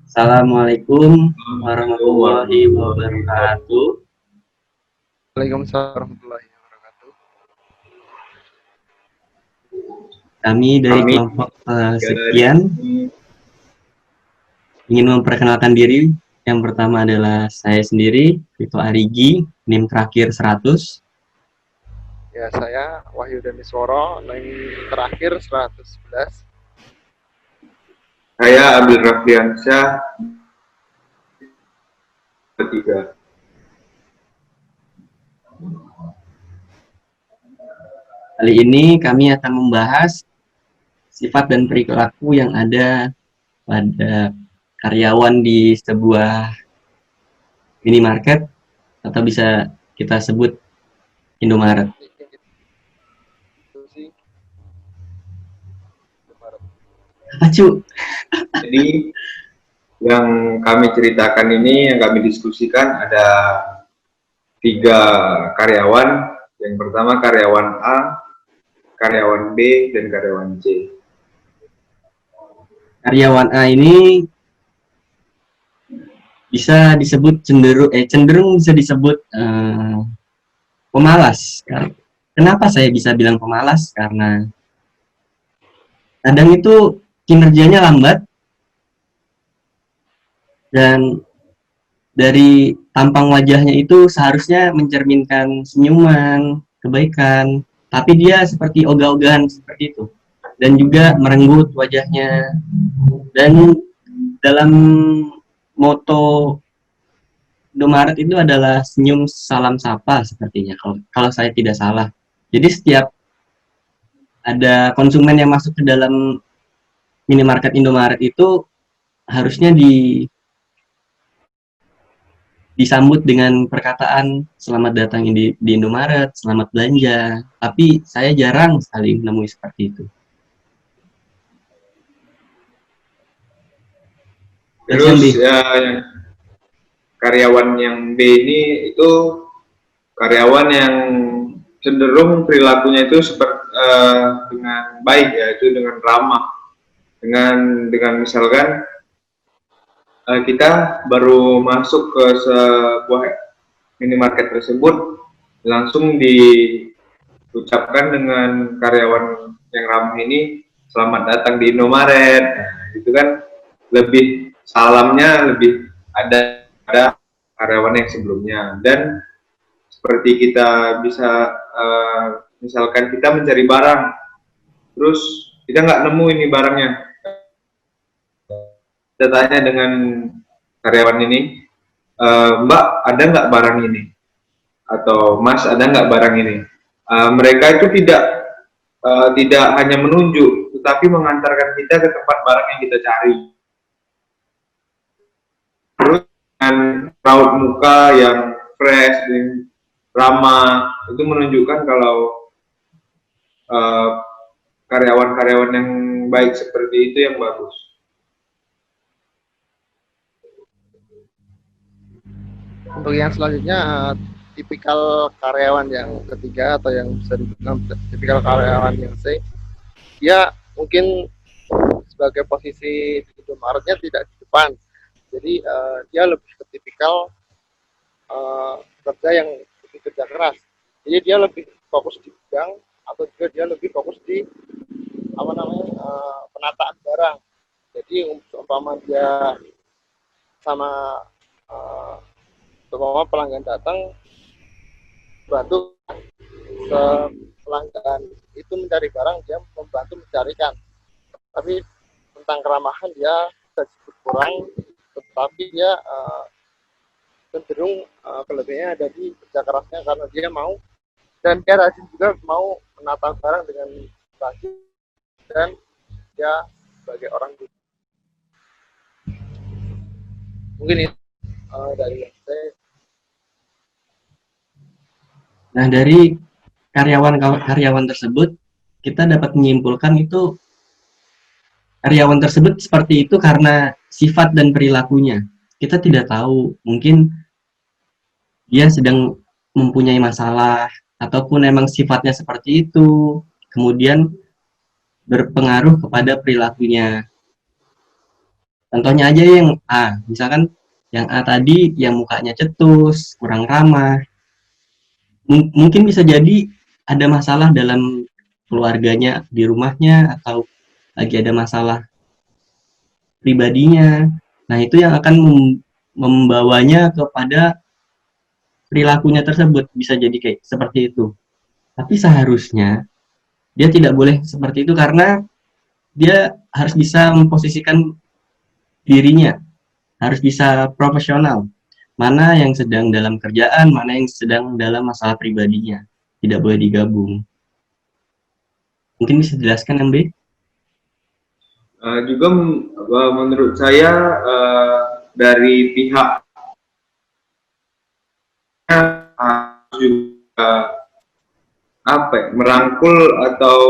Assalamualaikum warahmatullahi wabarakatuh. Waalaikumsalam warahmatullahi wabarakatuh. Kami dari Kami kelompok dari sekian ingin memperkenalkan diri. Yang pertama adalah saya sendiri, Vito Arigi, NIM terakhir 100. Ya, saya Wahyu Danisworo, NIM terakhir 111. saya Abil Rafliansyah ketiga. Kali ini kami akan membahas sifat dan perilaku yang ada pada karyawan di sebuah minimarket atau bisa kita sebut Indomaret. Apa cu? Jadi yang kami ceritakan ini, yang kami diskusikan ada 3 karyawan. Yang pertama karyawan A, karyawan B, dan karyawan C. Karyawan A ini bisa disebut cenderung bisa disebut pemalas. Kenapa saya bisa bilang pemalas? Karena kadang itu kinerjanya lambat dan dari tampang wajahnya itu seharusnya mencerminkan senyuman, kebaikan, tapi dia seperti ogah-ogahan seperti itu. Dan juga merenggut wajahnya. Dan dalam moto Indomaret itu adalah senyum salam sapa sepertinya kalau saya tidak salah. Jadi setiap ada konsumen yang masuk ke dalam minimarket Indomaret itu harusnya disambut dengan perkataan selamat datang di Indomaret, selamat belanja. Tapi saya jarang sekali menemui seperti itu. Terus karyawan yang B ini itu karyawan yang cenderung perilakunya itu seperti dengan baik, yaitu dengan ramah, dengan misalkan kita baru masuk ke sebuah minimarket tersebut, langsung diucapkan dengan karyawan yang ramah ini, selamat datang di Indomaret. Nah, itu kan lebih salamnya lebih ada karyawan yang sebelumnya. Dan seperti kita bisa misalkan kita mencari barang, terus kita nggak nemu ini barangnya, kita tanya dengan karyawan ini, Mbak ada nggak barang ini, atau Mas ada nggak barang ini. Mereka itu tidak hanya menunjuk, tetapi mengantarkan kita ke tempat barang yang kita cari. Terus dengan raut muka yang fresh dan ramah, itu menunjukkan kalau karyawan-karyawan yang baik seperti itu yang bagus. Untuk yang selanjutnya, tipikal karyawan yang ketiga atau yang bisa dibilang tipikal karyawan yang C, dia mungkin sebagai posisi di Indomaretnya tidak di depan, jadi dia lebih ke tipikal kerja yang lebih kerja keras, jadi dia lebih fokus di bidang, atau juga dia lebih fokus di penataan barang. Jadi umpama dia sama umpama pelanggan datang, bantu ke pelanggan itu mencari barang, dia membantu mencarikan. Tapi tentang keramahan dia berkurang, tetapi dia cenderung kelebihannya ada di kerja kerasnya, karena dia mau, dan dia rajin juga mau menata barang dengan rajin, dan dia sebagai orang juga. Mungkin itu dari saya. Nah, dari karyawan tersebut kita dapat menyimpulkan itu karyawan tersebut seperti itu karena sifat dan perilakunya. Kita tidak tahu, mungkin dia sedang mempunyai masalah ataupun emang sifatnya seperti itu, kemudian berpengaruh kepada perilakunya. Contohnya aja yang A, misalkan yang A tadi yang mukanya cetus, kurang ramah, mungkin bisa jadi ada masalah dalam keluarganya, di rumahnya, atau lagi ada masalah pribadinya. Nah, itu yang akan membawanya kepada perilakunya tersebut, bisa jadi kayak seperti itu. Tapi seharusnya dia tidak boleh seperti itu karena dia harus bisa memposisikan dirinya, harus bisa profesional. Mana yang sedang dalam kerjaan, mana yang sedang dalam masalah pribadinya. Tidak boleh digabung. Mungkin bisa dijelaskan, MB? Juga menurut saya dari pihak harus juga merangkul atau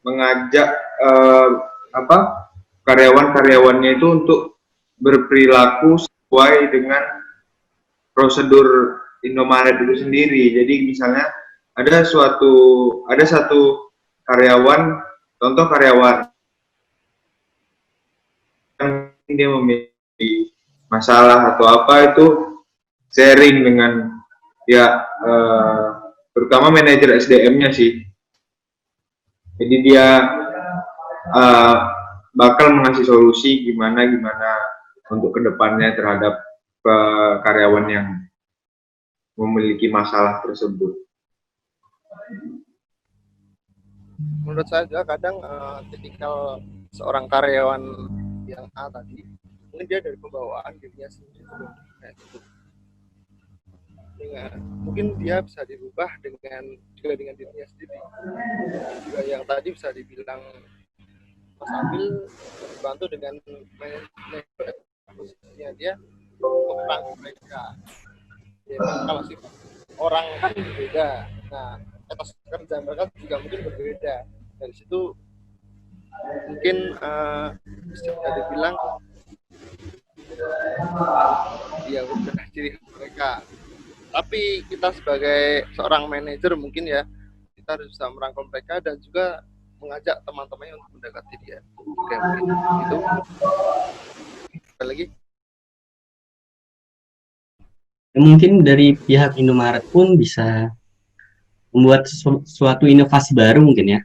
mengajak karyawan-karyawannya itu untuk berperilaku sesuai dengan prosedur Indomaret itu sendiri. Jadi misalnya ada satu karyawan, contoh karyawan yang dia memiliki masalah atau apa, itu sharing dengan ya terutama manajer SDM-nya sih. Jadi dia bakal mengasih solusi gimana untuk kedepannya terhadap karyawan yang memiliki masalah tersebut. Menurut saya juga kadang tipikal seorang karyawan yang A tadi, mungkin dia dari pembawaan dirinya sendiri kayak gitu. Mungkin dia bisa dirubah dengan dirinya sendiri. Juga yang tadi bisa dibilang Mas Abil dibantu dengan manajemen posisinya dia mengerangkul mereka. Ya, kalau sih orang kan berbeda. Nah, etos kerja mereka juga mungkin berbeda. Dari situ mungkin bisa dibilang ya udah ciri mereka. Tapi kita sebagai seorang manajer mungkin ya kita harus bisa merangkul mereka dan juga mengajak teman-temannya untuk mendekati dia. Oke, mungkin itu. Ada lagi? Mungkin dari pihak Indomaret pun bisa membuat suatu inovasi baru mungkin ya.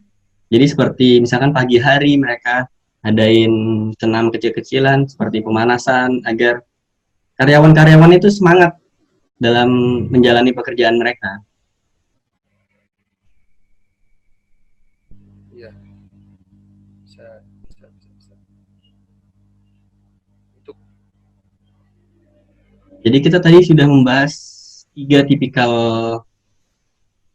Jadi seperti misalkan pagi hari mereka adain senam kecil-kecilan seperti pemanasan agar karyawan-karyawan itu semangat dalam menjalani pekerjaan mereka. Iya. Bisa. Untuk Jadi kita tadi sudah membahas 3 tipikal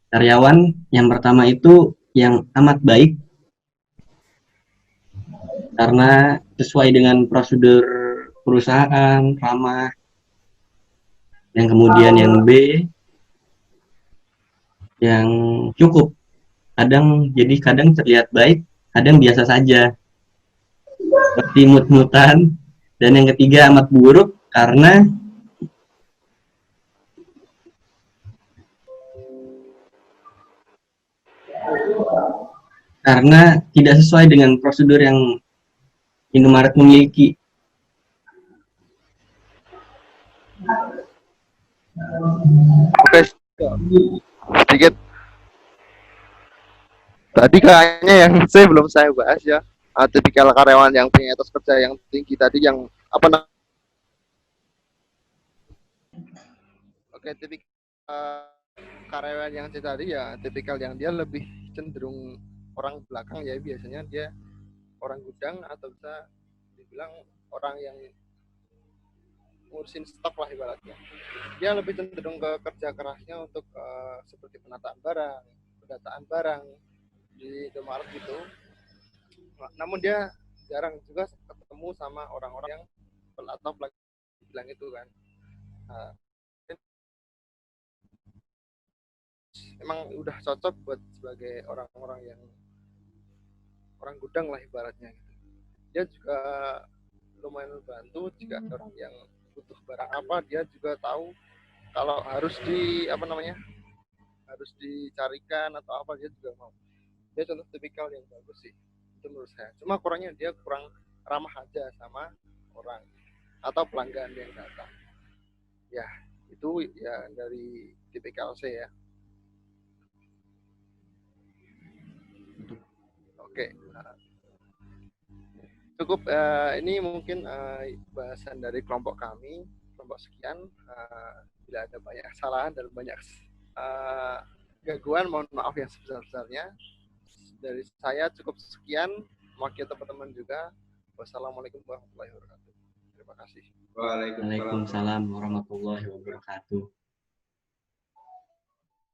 karyawan. Yang pertama itu yang amat baik karena sesuai dengan prosedur perusahaan, ramah. Yang kemudian yang B yang cukup. Kadang terlihat baik, kadang biasa saja. Seperti mut-mutan. Dan yang ketiga amat buruk karena tidak sesuai dengan prosedur yang Indomaret memiliki. oke, sedikit. Tadi kayaknya yang belum saya bahas ya. Tipikal karyawan yang punya etos kerja yang tinggi tadi yang apa namanya? Oke, tipikal karyawan yang tadi ya tipikal yang dia lebih cenderung orang belakang ya, biasanya dia orang gudang atau bisa dibilang orang yang ngurusin stok lah ibaratnya. Dia lebih cenderung ke kerja kerasnya untuk seperti penataan barang, pendataan barang di Indomaret gitu. Namun dia jarang juga ketemu sama orang-orang yang atau bilang itu kan. Emang udah cocok buat sebagai orang-orang yang orang gudang lah ibaratnya gitu. Dia juga lumayan membantu jika ada orang yang butuh barang apa, dia juga tahu kalau harus harus dicarikan atau apa, dia juga mau. Dia contoh tipikal yang bagus sih. itu menurut saya. Cuma kurangnya dia kurang ramah aja sama orang atau pelanggan yang datang. Ya, itu ya dari tipikal C ya. Oke, cukup ini mungkin bahasan dari kelompok kami, kelompok sekian. Bila ada banyak kesalahan dan banyak gangguan, mohon maaf yang sebesar-besarnya. Dari saya cukup sekian, mewakili teman-teman juga. Wassalamualaikum warahmatullahi wabarakatuh. Terima kasih. Waalaikumsalam. Waalaikumsalam warahmatullahi wabarakatuh.